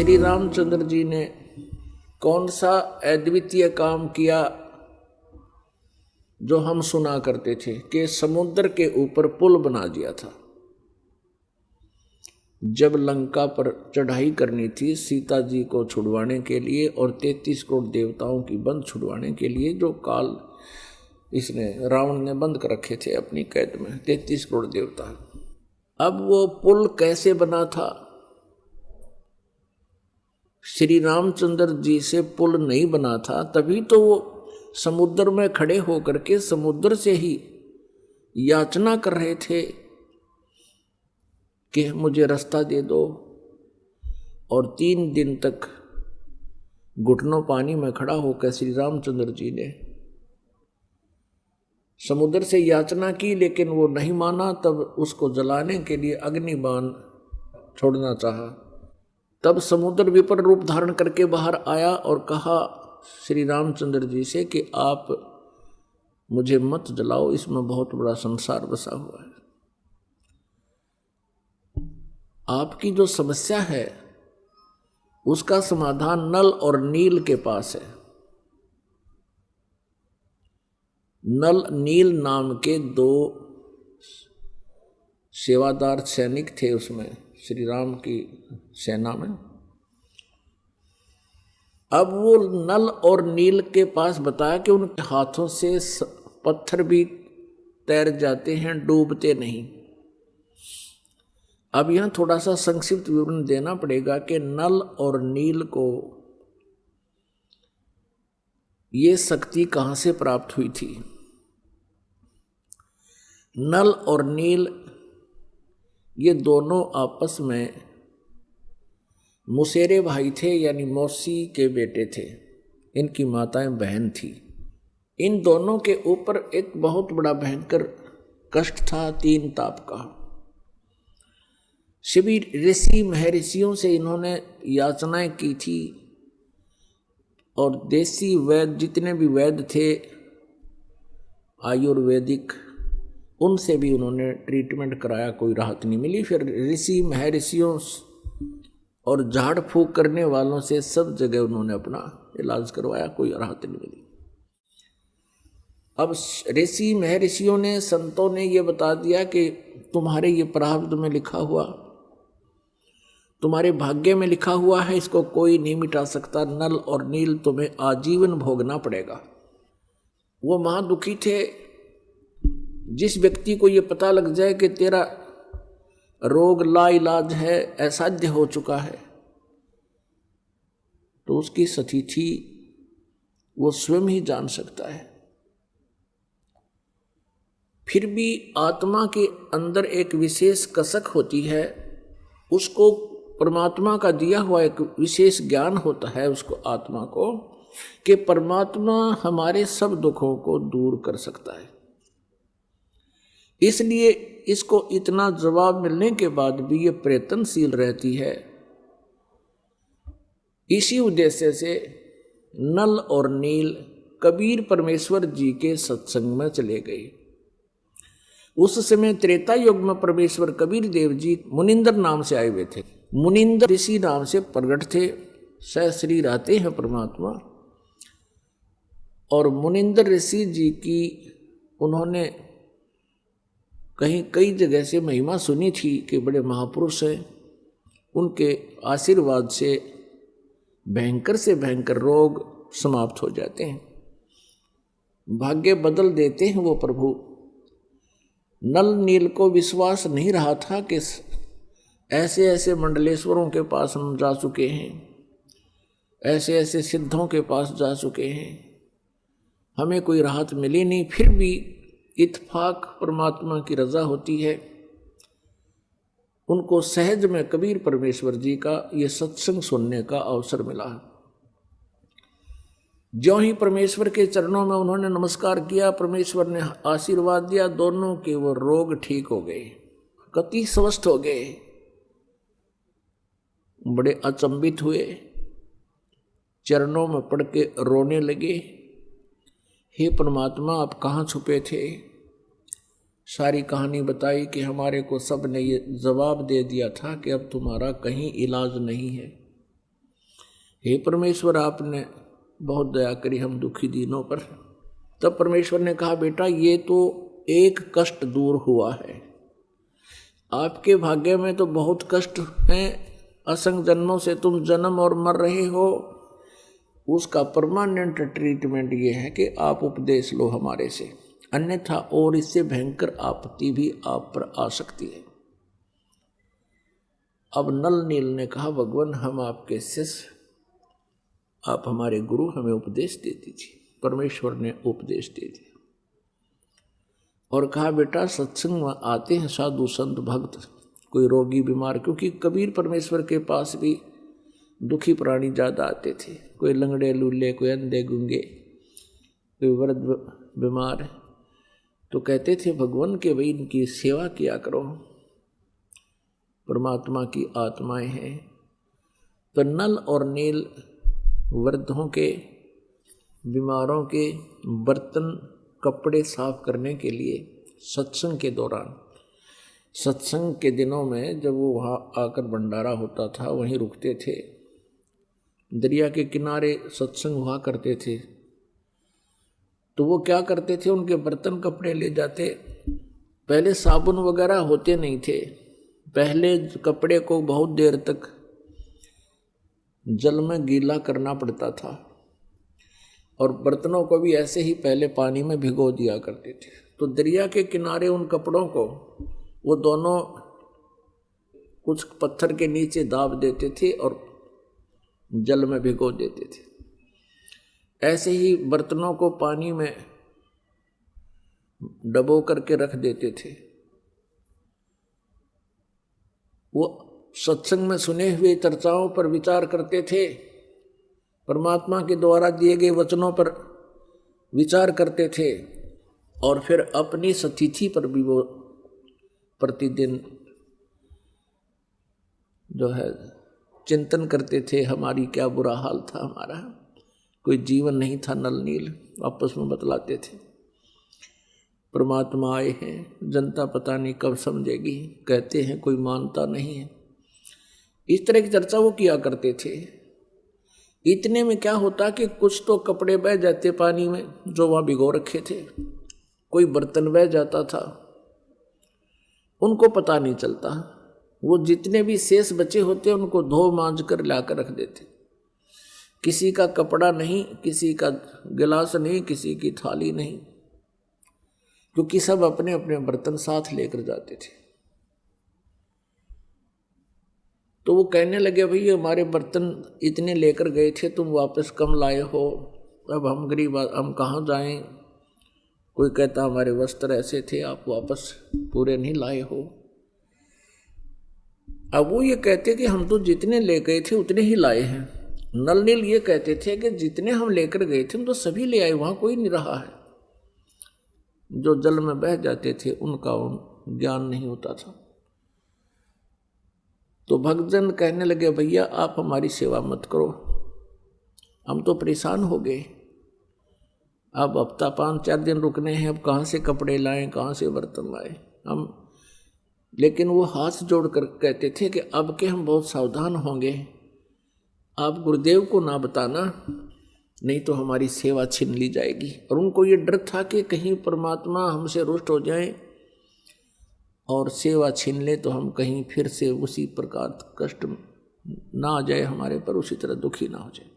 श्री रामचंद्र जी ने कौन सा अद्वितीय काम किया जो हम सुना करते थे कि समुद्र के ऊपर पुल बना दिया था। जब लंका पर चढ़ाई करनी थी सीता जी को छुड़वाने के लिए और 33 करोड़ देवताओं की बंद छुड़वाने के लिए, जो काल इसने रावण ने बंद कर रखे थे अपनी कैद में 33 करोड़ देवता। अब वो पुल कैसे बना था? श्री रामचंद्र जी से पुल नहीं बना था, तभी तो वो समुद्र में खड़े होकर के समुद्र से ही याचना कर रहे थे कि मुझे रास्ता दे दो, और 3 दिन तक घुटनों पानी में खड़ा होकर श्री रामचंद्र जी ने समुद्र से याचना की, लेकिन वो नहीं माना। तब उसको जलाने के लिए अग्निबाण छोड़ना चाहा। तब समुद्र विपर रूप धारण करके बाहर आया और कहा श्री रामचंद्र जी से कि आप मुझे मत जलाओ, इसमें बहुत बड़ा संसार बसा हुआ है। आपकी जो समस्या है उसका समाधान नल और नील के पास है। नल नील नाम के 2 सेवादार सैनिक थे उसमें, श्री राम की सेना में। अब वो नल और नील के पास बताया कि उनके हाथों से पत्थर भी तैर जाते हैं, डूबते नहीं। अब यहाँ थोड़ा सा संक्षिप्त विवरण देना पड़ेगा कि नल और नील को ये शक्ति कहाँ से प्राप्त हुई थी। नल और नील ये दोनों आपस में मुसेरे भाई थे, यानी मौसी के बेटे थे। इनकी माताएं बहन थी। इन दोनों के ऊपर एक बहुत बड़ा भयंकर कष्ट था, 3 ताप का। सभी ऋषि महर्षियों से इन्होंने याचनाएं की थी, और देसी वैद्य जितने भी वैद्य थे आयुर्वेदिक, उनसे भी उन्होंने ट्रीटमेंट कराया, कोई राहत नहीं मिली। फिर ऋषि महर्षियों और झाड़ फूक करने वालों से सब जगह उन्होंने अपना इलाज करवाया, कोई राहत नहीं मिली। अब ऋषि महर्षियों ने, संतों ने ये बता दिया कि तुम्हारे ये प्रारब्ध में लिखा हुआ, तुम्हारे भाग्य में लिखा हुआ है, इसको कोई नहीं मिटा सकता। नल और नील तुम्हें आजीवन भोगना पड़ेगा। वो महादुखी थे। जिस व्यक्ति को ये पता लग जाए कि तेरा रोग लाइलाज है, असाध्य हो चुका है, तो उसकी स्थिति वो स्वयं ही जान सकता है। फिर भी आत्मा के अंदर एक विशेष कसक होती है, उसको परमात्मा का दिया हुआ एक विशेष ज्ञान होता है उसको, आत्मा को, कि परमात्मा हमारे सब दुखों को दूर कर सकता है। इसलिए इसको इतना जवाब मिलने के बाद भी ये प्रयत्नशील रहती है। इसी उद्देश्य से नल और नील कबीर परमेश्वर जी के सत्संग में चले गए। उस समय त्रेता युग में परमेश्वर कबीर देव जी मुनिंदर नाम से आए हुए थे। मुनिंदर ऋषि नाम से प्रकट थे, सहस्री रहते हैं परमात्मा। और मुनिंदर ऋषि जी की उन्होंने कहीं कई जगह से महिमा सुनी थी कि बड़े महापुरुष हैं। उनके आशीर्वाद से भयंकर से भयंकर रोग समाप्त हो जाते हैं, भाग्य बदल देते हैं वो प्रभु। नल नील को विश्वास नहीं रहा था कि ऐसे ऐसे मंडलेश्वरों के पास हम जा चुके हैं, ऐसे ऐसे सिद्धों के पास जा चुके हैं, हमें कोई राहत मिली नहीं। फिर भी इत्फाक परमात्मा की रजा होती है। उनको सहज में कबीर परमेश्वर जी का ये सत्संग सुनने का अवसर मिला। ज्यों ही परमेश्वर के चरणों में उन्होंने नमस्कार किया, परमेश्वर ने आशीर्वाद दिया, दोनों के वो रोग ठीक हो गए, कति स्वस्थ हो गए। बड़े अचंभित हुए, चरणों में पड़ के रोने लगे, हे परमात्मा आप कहाँ छुपे थे। सारी कहानी बताई कि हमारे को सब ने ये जवाब दे दिया था कि अब तुम्हारा कहीं इलाज नहीं है, हे परमेश्वर, आपने बहुत दया करी हम दुखी दीनों पर। तब परमेश्वर ने कहा, बेटा ये तो एक कष्ट दूर हुआ है, आपके भाग्य में तो बहुत कष्ट हैं, असंख्य जन्मों से तुम जन्म और मर रहे हो। उसका परमानेंट ट्रीटमेंट ये है कि आप उपदेश लो हमारे से, अन्यथा और इससे भयंकर आपत्ति भी आप पर आ सकती है। अब नल नील ने कहा, भगवान हम आपके शिष्य, आप हमारे गुरु, हमें उपदेश दे दीजिए। परमेश्वर ने उपदेश दे दिया और कहा, बेटा सत्संग में आते हैं साधु संत भक्त, कोई रोगी बीमार, क्योंकि कबीर परमेश्वर के पास भी दुखी प्राणी ज़्यादा आते थे, कोई लंगड़े लूले, कोई अंधे गूंगे, कोई वृद्ध बीमार। तो कहते थे भगवान के भाई इनकी सेवा किया करो, परमात्मा की आत्माएं हैं। तो नल और नील वृद्धों के, बीमारों के बर्तन कपड़े साफ करने के लिए सत्संग के दौरान, सत्संग के दिनों में जब वो वहाँ आकर भंडारा होता था वहीं रुकते थे। दरिया के किनारे सत्संग हुआ करते थे। तो वो क्या करते थे, उनके बर्तन कपड़े ले जाते। पहले साबुन वगैरह होते नहीं थे, पहले कपड़े को बहुत देर तक जल में गीला करना पड़ता था और बर्तनों को भी ऐसे ही पहले पानी में भिगो दिया करते थे। तो दरिया के किनारे उन कपड़ों को वो दोनों कुछ पत्थर के नीचे दाब देते थे और जल में भिगो देते थे। ऐसे ही बर्तनों को पानी में डबो करके रख देते थे। वो सत्संग में सुने हुए चर्चाओं पर विचार करते थे, परमात्मा के द्वारा दिए गए वचनों पर विचार करते थे और फिर अपनी सतिथि पर भी वो प्रतिदिन जो है चिंतन करते थे, हमारी क्या बुरा हाल था, हमारा कोई जीवन नहीं था। नल नील आपस में बतलाते थे, परमात्मा आए हैं, जनता पता नहीं कब समझेगी, कहते हैं कोई मानता नहीं है। इस तरह की चर्चा वो किया करते थे। इतने में क्या होता कि कुछ तो कपड़े बह जाते पानी में जो वहाँ भिगो रखे थे, कोई बर्तन बह जाता था, उनको पता नहीं चलता। वो जितने भी शेष बचे होते उनको धो मांझ कर लाकर रख देते। किसी का कपड़ा नहीं, किसी का गिलास नहीं, किसी की थाली नहीं, क्योंकि सब अपने अपने बर्तन साथ लेकर जाते थे। तो वो कहने लगे, भाई हमारे बर्तन इतने लेकर गए थे, तुम वापस कम लाए हो, अब हम गरीब, हम कहाँ जाएं। कोई कहता हमारे वस्त्र ऐसे थे, आप वापस पूरे नहीं लाए हो। अब वो ये कहते कि हम तो जितने ले गए थे उतने ही लाए हैं। नल नील ये कहते थे कि जितने हम लेकर गए थे हम तो सभी ले आए, वहाँ कोई नहीं रहा है। जो जल में बह जाते थे उनका ज्ञान नहीं होता था। तो भक्तजन कहने लगे, भैया आप हमारी सेवा मत करो, हम तो परेशान हो गए, अब हफ्ता 5-4 दिन रुकने हैं, अब कहाँ से कपड़े लाएं, कहाँ से बर्तन लाएं हम। लेकिन वो हाथ जोड़कर कहते थे कि अब के हम बहुत सावधान होंगे, आप गुरुदेव को ना बताना, नहीं तो हमारी सेवा छीन ली जाएगी। और उनको ये डर था कि कहीं परमात्मा हमसे रुष्ट हो जाए और सेवा छीन ले तो हम कहीं फिर से उसी प्रकार कष्ट ना आ जाए हमारे पर, उसी तरह दुखी ना हो जाए।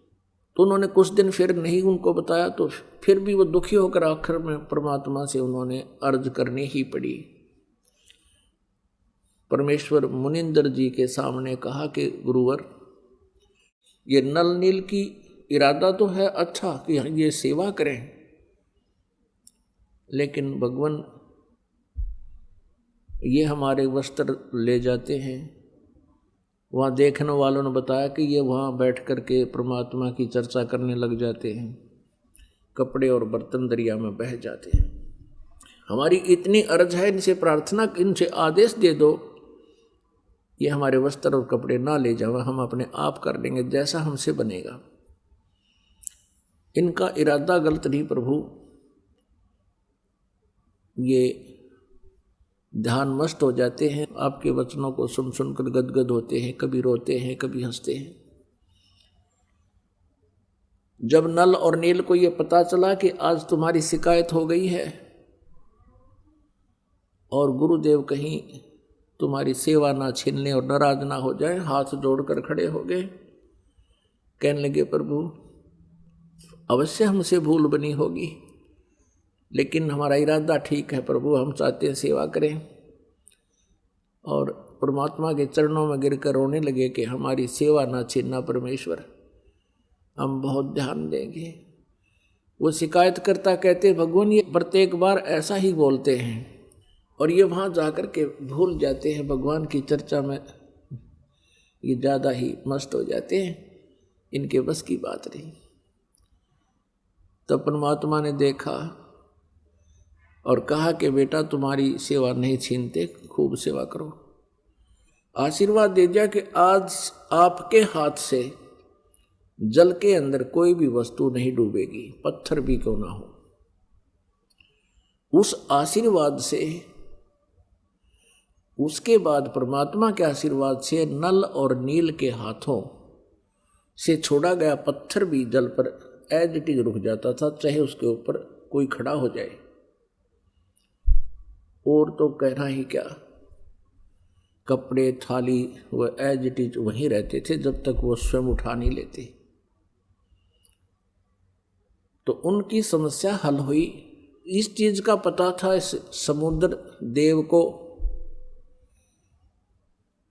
तो उन्होंने कुछ दिन फिर नहीं उनको बताया, तो फिर भी वो दुखी होकर आखिर में परमात्मा से उन्होंने अर्ज करनी ही पड़ी। परमेश्वर मुनिंदर जी के सामने कहा कि गुरुवर, ये नल नील की इरादा तो है अच्छा कि ये सेवा करें, लेकिन भगवान ये हमारे वस्त्र ले जाते हैं। वहाँ देखने वालों ने बताया कि ये वहाँ बैठ कर के परमात्मा की चर्चा करने लग जाते हैं, कपड़े और बर्तन दरिया में बह जाते हैं। हमारी इतनी अर्ज है, इनसे प्रार्थना, इनसे आदेश दे दो, ये हमारे वस्त्र और कपड़े ना ले जाओ, हम अपने आप कर लेंगे जैसा हमसे बनेगा। इनका इरादा गलत नहीं प्रभु, ये ध्यान मस्त हो जाते हैं, आपके वचनों को सुन सुनकर गदगद होते हैं, कभी रोते हैं, कभी हंसते हैं। जब नल और नील को ये पता चला कि आज तुम्हारी शिकायत हो गई है और गुरुदेव कहीं तुम्हारी सेवा ना छीन लें और नाराज ना हो जाए, हाथ जोड़कर खड़े हो गए। कहने लगे, प्रभु अवश्य हमसे भूल बनी होगी, लेकिन हमारा इरादा ठीक है प्रभु, हम चाहते हैं सेवा करें। और परमात्मा के चरणों में गिरकर रोने लगे कि हमारी सेवा ना छीनना परमेश्वर, हम बहुत ध्यान देंगे। वो शिकायत करता कहते, भगवान ये प्रत्येक बार ऐसा ही बोलते हैं और ये वहाँ जाकर के भूल जाते हैं, भगवान की चर्चा में ये ज़्यादा ही मस्त हो जाते हैं, इनके बस की बात नहीं। तब परमात्मा ने देखा और कहा कि बेटा तुम्हारी सेवा नहीं छीनते, खूब सेवा करो। आशीर्वाद दे दिया कि आज आपके हाथ से जल के अंदर कोई भी वस्तु नहीं डूबेगी, पत्थर भी क्यों ना हो। उस आशीर्वाद से, उसके बाद परमात्मा के आशीर्वाद से नल और नील के हाथों से छोड़ा गया पत्थर भी जल पर एज इट इज रुक जाता था, चाहे उसके ऊपर कोई खड़ा हो जाए। और तो कहना ही क्या, कपड़े थाली वह एज इट इज वहीं रहते थे जब तक वो स्वयं उठा नहीं लेते। तो उनकी समस्या हल हुई। इस चीज का पता था इस समुद्र देव को।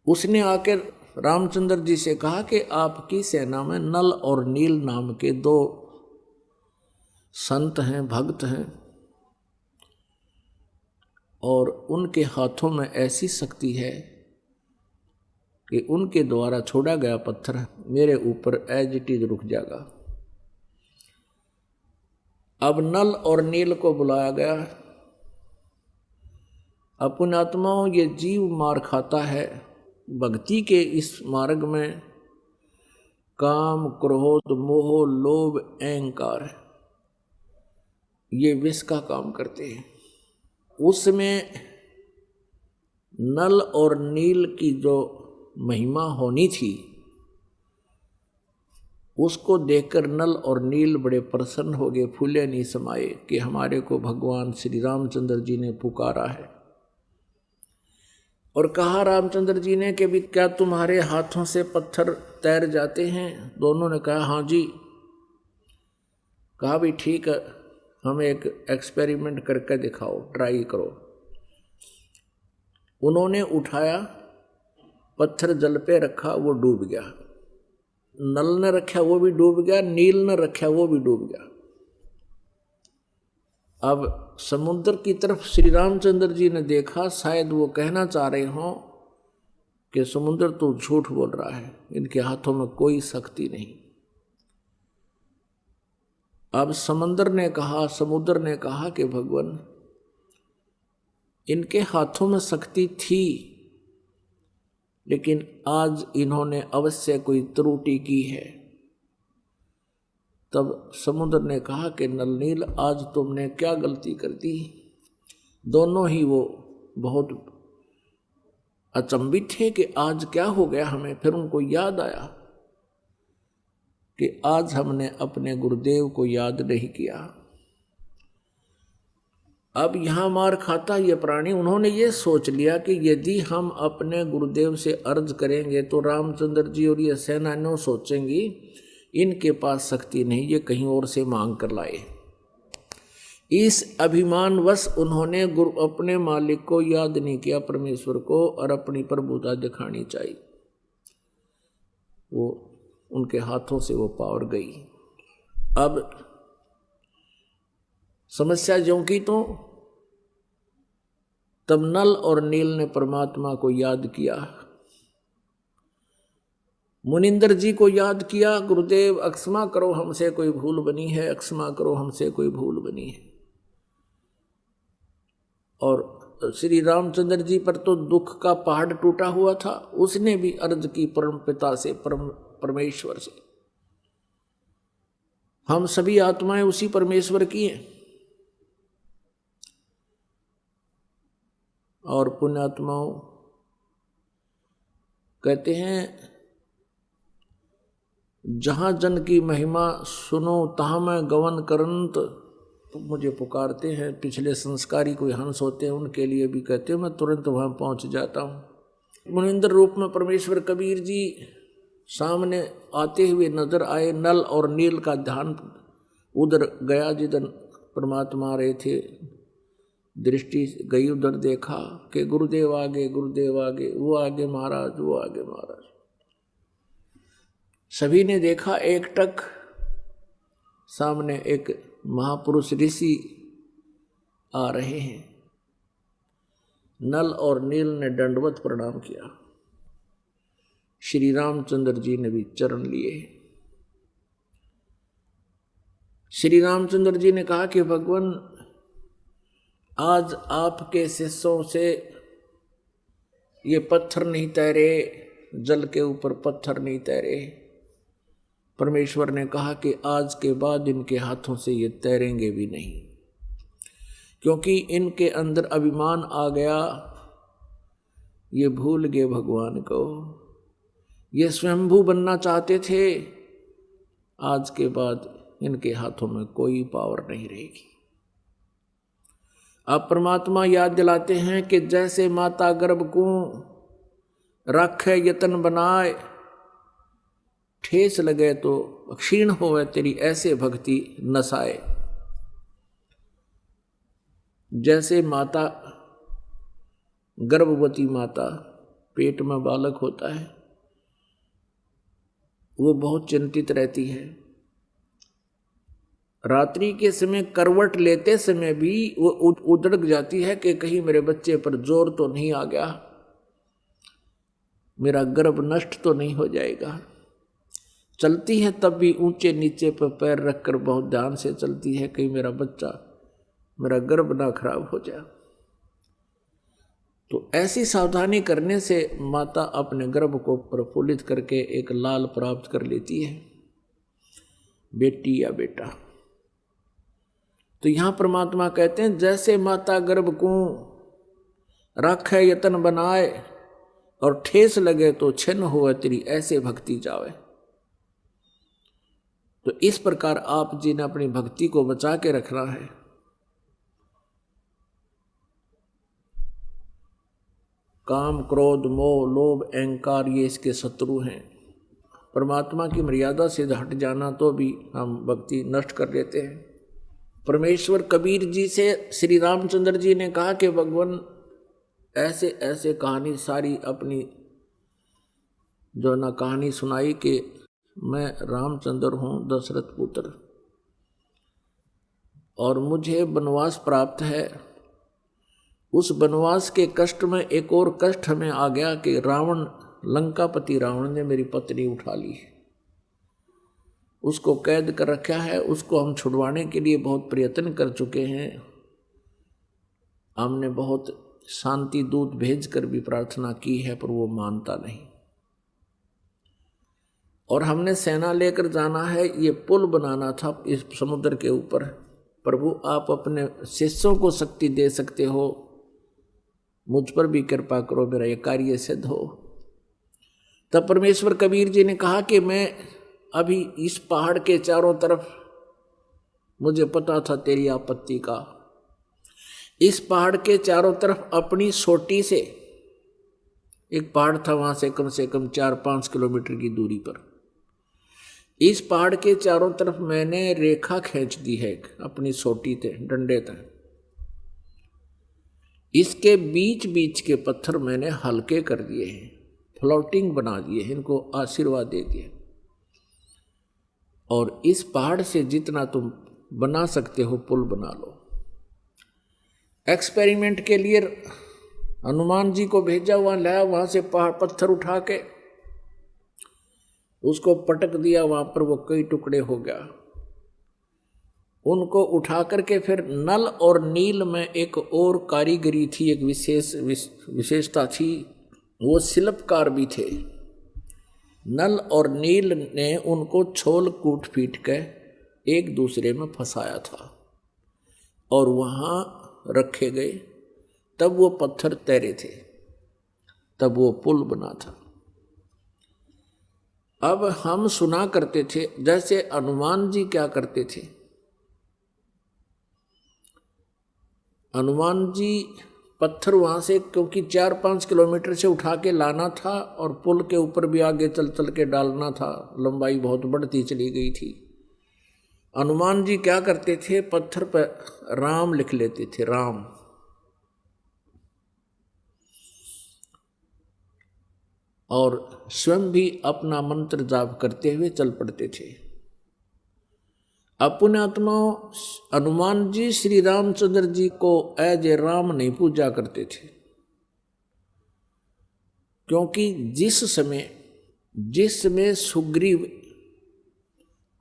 उसने आकर रामचंद्र जी से कहा कि आपकी सेना में नल और नील नाम के दो संत हैं, भक्त हैं, और उनके हाथों में ऐसी शक्ति है कि उनके द्वारा छोड़ा गया पत्थर मेरे ऊपर एज इट इज रुक जाएगा। अब नल और नील को बुलाया गया। अपने आत्माओं, ये जीव मार खाता है भक्ति के इस मार्ग में। काम, क्रोध, मोह, लोभ, अहंकार ये विष का काम करते हैं। उसमें नल और नील की जो महिमा होनी थी उसको देखकर नल और नील बड़े प्रसन्न हो गए, फूले नहीं समाये कि हमारे को भगवान श्री रामचंद्र जी ने पुकारा है। और कहा रामचंद्र जी ने कि भी क्या तुम्हारे हाथों से पत्थर तैर जाते हैं? दोनों ने कहा हाँ जी। कहा भी ठीक है, हमें एक एक्सपेरिमेंट करके दिखाओ, ट्राई करो। उन्होंने उठाया, पत्थर जल पे रखा, वो डूब गया। नल ने रखा वो भी डूब गया, नील ने रखा वो भी डूब गया। अब समुद्र की तरफ श्री रामचंद्र जी ने देखा, शायद वो कहना चाह रहे हों कि समुद्र तो झूठ बोल रहा है, इनके हाथों में कोई शक्ति नहीं। अब समुद्र ने कहा कि भगवान इनके हाथों में शक्ति थी, लेकिन आज इन्होंने अवश्य कोई त्रुटि की है। तब समुद्र ने कहा कि नल नील, आज तुमने क्या गलती कर दी? दोनों ही वो बहुत अचंभित थे कि आज क्या हो गया हमें। फिर उनको याद आया कि आज हमने अपने गुरुदेव को याद नहीं किया। अब यहां मार खाता ये प्राणी। उन्होंने ये सोच लिया कि यदि हम अपने गुरुदेव से अर्ज करेंगे तो रामचंद्र जी और ये सेनानियों सोचेंगी इनके पास शक्ति नहीं, ये कहीं और से मांग कर लाए। इस अभिमानवश उन्होंने अपने मालिक को याद नहीं किया, परमेश्वर को, और अपनी प्रभुता दिखानी चाहिए। वो उनके हाथों से वो पावर गई। अब समस्या ज्यों की तो तब नल और नील ने परमात्मा को याद किया, मुनिंदर जी को याद किया। गुरुदेव अक्षमा करो, हमसे कोई भूल बनी है, अक्षमा करो, हमसे कोई भूल बनी है। और श्री रामचंद्र जी पर तो दुख का पहाड़ टूटा हुआ था, उसने भी अर्ज की परम पिता से, परमेश्वर से। हम सभी आत्माएं उसी परमेश्वर की हैं। और पुण्यात्माओं कहते हैं जहाँ जन की महिमा सुनो तहाँ मैं गवन करंत, तो मुझे पुकारते हैं। पिछले संस्कारी कोई हंस होते हैं, उनके लिए भी कहते हैं, मैं तुरंत वहाँ पहुँच जाता हूँ। मुनिंद्र रूप में परमेश्वर कबीर जी सामने आते हुए नजर आए। नल और नील का ध्यान उधर गया जिधर परमात्मा रहे थे, दृष्टि गई उधर, देखा कि गुरुदेव आगे, गुरुदेव आगे, वो आगे महाराज, वो आगे महाराज। सभी ने देखा एकटक सामने एक महापुरुष ऋषि आ रहे हैं। नल और नील ने दंडवत प्रणाम किया। श्री रामचंद्र जी ने भी चरण लिए। श्री रामचंद्र जी ने कहा कि भगवान, आज आपके शिष्यों से ये पत्थर नहीं तैरे, जल के ऊपर पत्थर नहीं तैरे। परमेश्वर ने कहा कि आज के बाद इनके हाथों से ये तैरेंगे भी नहीं, क्योंकि इनके अंदर अभिमान आ गया, ये भूल गए भगवान को। ये स्वयंभू बनना चाहते थे, आज के बाद इनके हाथों में कोई पावर नहीं रहेगी। अब परमात्मा याद दिलाते हैं कि जैसे माता गर्भ को रखे यतन बनाए, ठेस लगे तो क्षीण होवे तेरी ऐसे भक्ति नसाए। जैसे माता, गर्भवती माता, पेट में बालक होता है, वो बहुत चिंतित रहती है। रात्रि के समय करवट लेते समय भी वो उधड़क जाती है कि कहीं मेरे बच्चे पर जोर तो नहीं आ गया, मेरा गर्भ नष्ट तो नहीं हो जाएगा। चलती है तब भी ऊंचे नीचे पर पैर रखकर बहुत ध्यान से चलती है, कहीं मेरा बच्चा, मेरा गर्भ ना खराब हो जाए। तो ऐसी सावधानी करने से माता अपने गर्भ को प्रफुल्लित करके एक लाल प्राप्त कर लेती है, बेटी या बेटा। तो यहां परमात्मा कहते हैं, जैसे माता गर्भ को राखे यतन बनाए और ठेस लगे तो छिन्न हो तेरी ऐसे भक्ति जावे। तो इस प्रकार आप जी ने अपनी भक्ति को बचा के रखना है। काम, क्रोध, मोह, लोभ, अहंकार ये इसके शत्रु हैं। परमात्मा की मर्यादा से हट जाना तो भी हम भक्ति नष्ट कर देते हैं। परमेश्वर कबीर जी से श्री रामचंद्र जी ने कहा कि भगवान, ऐसे ऐसे कहानी सारी अपनी जो ना कहानी सुनाई कि मैं रामचंद्र हूँ, दशरथ पुत्र, और मुझे वनवास प्राप्त है। उस वनवास के कष्ट में एक और कष्ट हमें आ गया कि रावण, लंकापति रावण ने मेरी पत्नी उठा ली है, उसको कैद कर रखा है। उसको हम छुड़वाने के लिए बहुत प्रयत्न कर चुके हैं। हमने बहुत शांति दूत भेजकर भी प्रार्थना की है, पर वो मानता नहीं। और हमने सेना लेकर जाना है, ये पुल बनाना था इस समुद्र के ऊपर। प्रभु, आप अपने शिष्यों को शक्ति दे सकते हो, मुझ पर भी कृपा करो, मेरा ये कार्य सिद्ध हो। तब परमेश्वर कबीर जी ने कहा कि मैं अभी इस पहाड़ के चारों तरफ, मुझे पता था तेरी आपत्ति का, इस पहाड़ के चारों तरफ अपनी सोटी से, एक पहाड़ था वहां से कम 4-5 किलोमीटर की दूरी पर, इस पहाड़ के चारों तरफ मैंने रेखा खींच दी है अपनी सोटी से, डंडे तक। इसके बीच बीच के पत्थर मैंने हल्के कर दिए हैं, फ्लोटिंग बना दिए, इनको आशीर्वाद दे दिए। और इस पहाड़ से जितना तुम बना सकते हो पुल बना लो। एक्सपेरिमेंट के लिए हनुमान जी को भेजा, वहां लाया, वहां से पहाड़ पत्थर उठा के उसको पटक दिया, वहां पर वो कई टुकड़े हो गया। उनको उठा करके फिर नल और नील में एक और कारीगरी थी, एक विशेषता थी, वो शिल्पकार भी थे। नल और नील ने उनको छोल कूट पीट के एक दूसरे में फंसाया था और वहां रखे गए, तब वो पत्थर तैरे थे, तब वो पुल बना था। अब हम सुना करते थे, जैसे हनुमान जी क्या करते थे, हनुमान जी पत्थर वहां से, क्योंकि 4-5 किलोमीटर से उठा के लाना था और पुल के ऊपर भी आगे चल चल के डालना था, लंबाई बहुत बढ़ती चली गई थी। हनुमान जी क्या करते थे, पत्थर पर राम लिख लेते थे, राम, और स्वयं भी अपना मंत्र जाप करते हुए चल पड़ते थे। अपने आत्माओं, हनुमान जी श्री रामचंद्र जी को एज ए राम नहीं पूजा करते थे, क्योंकि जिस समय सुग्रीव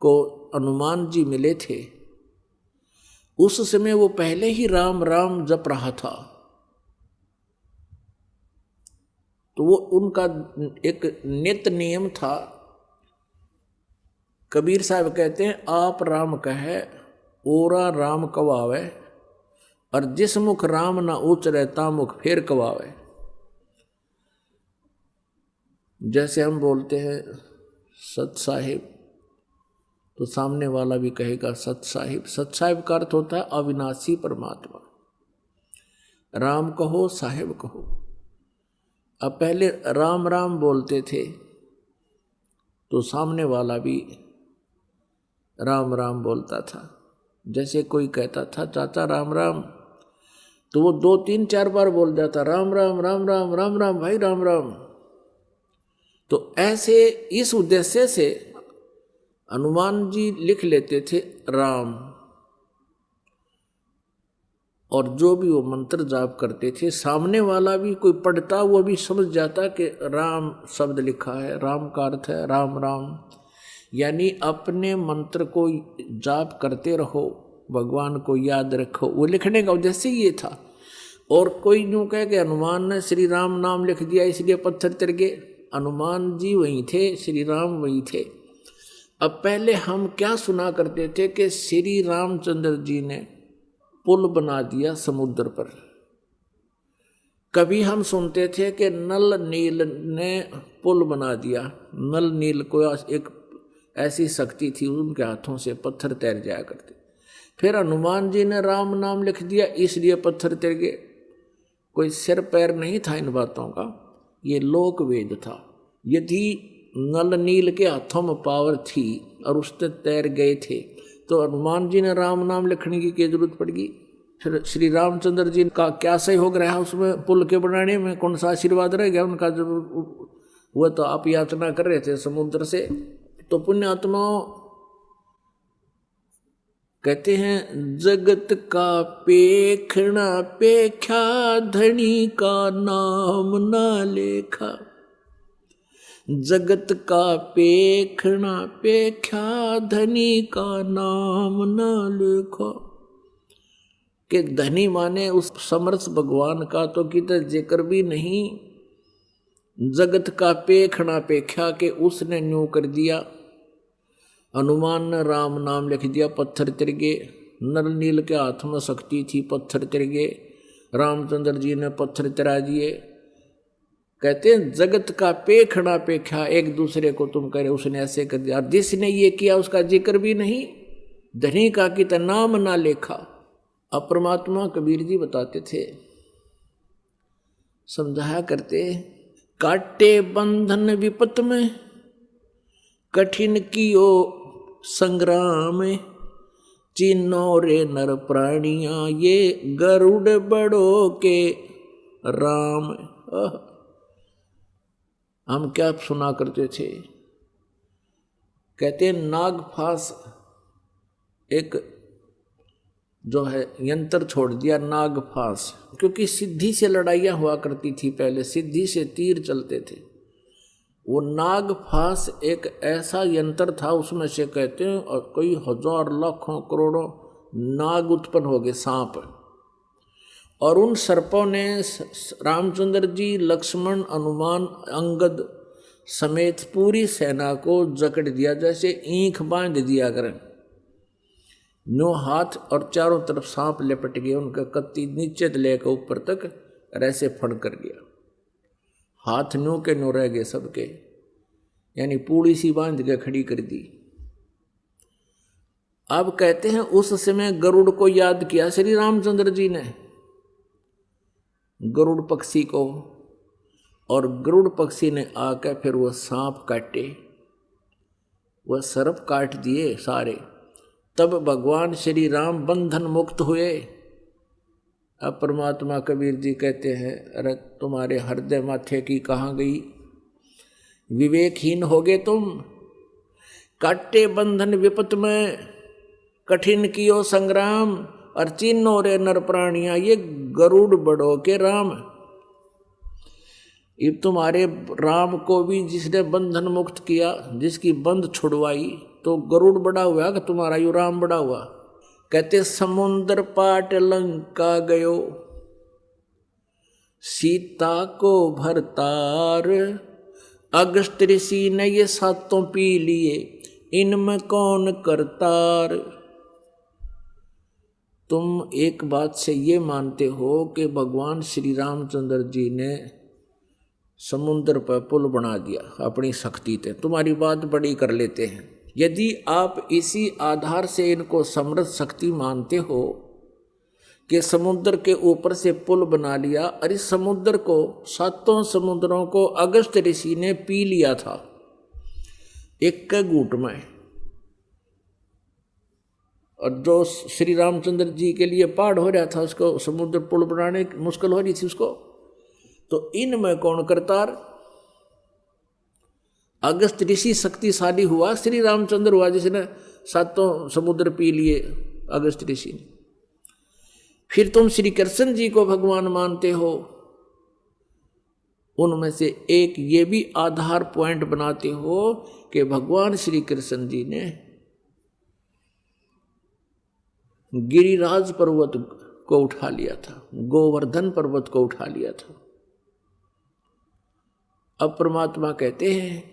को हनुमान जी मिले थे, उस समय वो पहले ही राम राम जप रहा था। तो वो उनका एक नित्य नियम था। कबीर साहब कहते हैं, आप राम कहे ओरा राम कवावे, और जिस मुख राम ना उचरे ता मुख फेर कवावे। जैसे हम बोलते हैं सत साहिब, तो सामने वाला भी कहेगा सत साहिब। सत साहिब का अर्थ होता है अविनाशी परमात्मा। राम कहो साहिब कहो। अब पहले राम राम बोलते थे तो सामने वाला भी राम राम बोलता था। जैसे कोई कहता था चाचा राम राम, तो वो 2-3-4 बार बोल जाता राम राम राम राम राम राम भाई राम राम। तो ऐसे इस उद्देश्य से हनुमान जी लिख लेते थे राम, और जो भी वो मंत्र जाप करते थे, सामने वाला भी कोई पढ़ता वो भी समझ जाता कि राम शब्द लिखा है, राम का अर्थ है राम राम। यानी अपने मंत्र को जाप करते रहो, भगवान को याद रखो, वो लिखने का उद्देश्य ये था। और कोई यूँ कहे कि हनुमान ने श्री राम नाम लिख दिया इसलिए पत्थर तिर गए, हनुमान जी वहीं थे, श्री राम वहीं थे। अब पहले हम क्या सुना करते थे कि श्री रामचंद्र जी ने पुल बना दिया समुद्र पर। कभी हम सुनते थे कि नल नील ने पुल बना दिया। नल नील को एक ऐसी शक्ति थी, उनके हाथों से पत्थर तैर जाया करते। फिर हनुमान जी ने राम नाम लिख दिया इसलिए पत्थर तैर गए। कोई सिर पैर नहीं था इन बातों का, ये लोक वेद था। यदि नल नील के हाथों में पावर थी और उससे तैर गए थे, तो हनुमान जी ने राम नाम लिखने की क्या जरूरत पड़गी। फिर श्री रामचंद्र जी का क्या सहयोग रहा उसमें, पुल के बनाने में कौन सा आशीर्वाद रह गया उनका, जब वो तो आप याचना कर रहे थे समुद्र से। तो पुण्य आत्माओं कहते हैं, जगत का पेखना पेख्या धनी का नाम ना लेखा। जगत का पेखना पेख्या धनी का नाम न लेखा। कि धनी माने उस समर्थ भगवान का तो किधर जिक्र भी नहीं। जगत का पेखना पेख्या के उसने न्यू कर दिया। हनुमान ने राम नाम लिख दिया, पत्थर तिर गए। नल नील के हाथ में शक्ति थी, पत्थर तिर गए। रामचंद्र जी ने पत्थर तिरा दिए। कहते हैं जगत का पेखना पेखा, एक दूसरे को तुम कह रहे उसने ऐसे कर दिया, और जिसने ये किया उसका जिक्र भी नहीं। धनी का कि तो नाम ना लेखा। अब परमात्मा कबीर जी बताते थे, समझाया करते, काटे बंधन विपत में कठिन कियो संग्राम, चिन्नो रे नर प्राणिया ये गरुड़ बड़ो के राम। हम क्या सुना करते थे, कहते हैं नागफास एक जो है यंत्र छोड़ दिया, नागफास। क्योंकि सिद्धि से लड़ाइयाँ हुआ करती थी पहले, सिद्धि से तीर चलते थे। वो नागफास एक ऐसा यंत्र था, उसमें से कहते हैं और कई हजार लाखों करोड़ों नाग उत्पन्न हो गए, सांप। और उन सर्पों ने रामचंद्र जी, लक्ष्मण, हनुमान, अंगद समेत पूरी सेना को जकड़ दिया, जैसे ईंख बांध दिया करें। नो हाथ और चारों तरफ सांप लिपट गए, उनका कत्ती नीचे लेकर ऊपर तक ऐसे फड़ कर गया। हाथ नो के नो रह गए सबके। यानी पूड़ी सी बांध के खड़ी कर दी। अब कहते हैं उस समय गरुड़ को याद किया श्री रामचंद्र जी ने, गरुड़ पक्षी को, और गरुड़ पक्षी ने आकर फिर वो सांप काटे, वह सर्प काट दिए सारे। तब भगवान श्री राम बंधन मुक्त हुए। अब परमात्मा कबीर जी कहते हैं, अरे तुम्हारे हृदय माथे की कहाँ गई, विवेकहीन हो गए तुम। काटे बंधन विपत में, कठिन कियो संग्राम, और चिन्हो रे नर प्राणिया, ये गरुड़ बड़ो के राम। ये तुम्हारे राम को भी जिसने बंधन मुक्त किया, जिसकी बंध छुड़वाई, तो गरुड़ बड़ा हुआ कि तुम्हारा यू राम बड़ा हुआ। कहते समुद्र पाट लंका गयो, सीता को भरतार, अगस्त ऋषि ने ये सातों पी लिए, इनमें कौन करतार। तुम एक बात से ये मानते हो कि भगवान श्री रामचंद्र जी ने समुद्र पर पुल बना दिया अपनी शक्ति से, तुम्हारी बात बड़ी कर लेते हैं। यदि आप इसी आधार से इनको समृद्ध शक्ति मानते हो कि समुद्र के ऊपर से पुल बना लिया, अरे समुद्र को, सातों समुद्रों को अगस्त ऋषि ने पी लिया था एक के घूंट में, और जो श्री रामचंद्र जी के लिए पहाड़ हो रहा था उसको समुद्र पुल बनाने मुश्किल हो रही थी उसको, तो इनमें कौन करतार। अगस्त ऋषि शक्तिशाली हुआ, श्री रामचंद्र हुआ जिसने सातों समुद्र पी लिए, अगस्त ऋषि ने। फिर तुम श्री कृष्ण जी को भगवान मानते हो, उनमें से एक ये भी आधार पॉइंट बनाते हो कि भगवान श्री कृष्ण जी ने गिरिराज पर्वत को उठा लिया था, गोवर्धन पर्वत को उठा लिया था। अब परमात्मा कहते हैं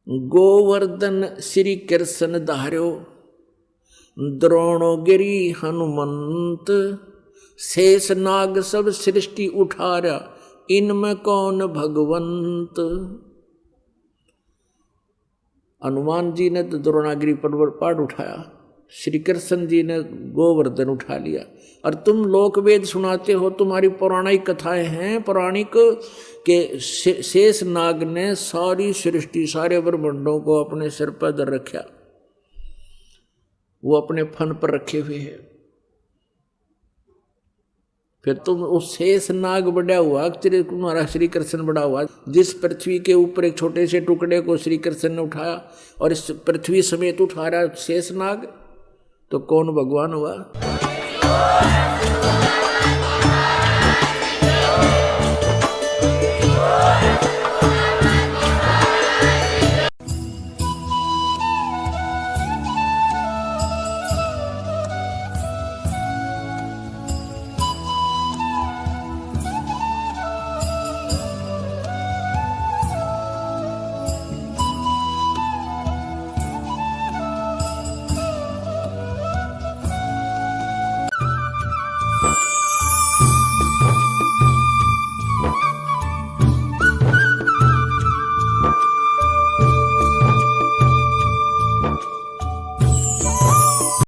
गोवर्धन श्री कृष्ण धार्यो, द्रोणोगिरी हनुमंत, शेष नाग सब सृष्टि उठारा, इनमें कौन भगवंत। हनुमान जी ने तो द्रोणागिरी पर्वत पहाड़ उठाया, श्री कृष्ण जी ने गोवर्धन उठा लिया। और तुम लोकवेद सुनाते हो, तुम्हारी पौराणिक कथाएं हैं पौराणिक के शेष नाग ने सारी सृष्टि, सारे ब्रह्मांडों को अपने सिर पर धर रखा, वो अपने फन पर रखे हुए हैं। फिर तुम उस शेष नाग बड़ा हुआ, तुम्हारा श्री कृष्ण बड़ा हुआ, जिस पृथ्वी के ऊपर एक छोटे से टुकड़े को श्री कृष्ण ने उठाया और इस पृथ्वी समेत उठा रहा शेष नाग, तो कौन भगवान हुआ।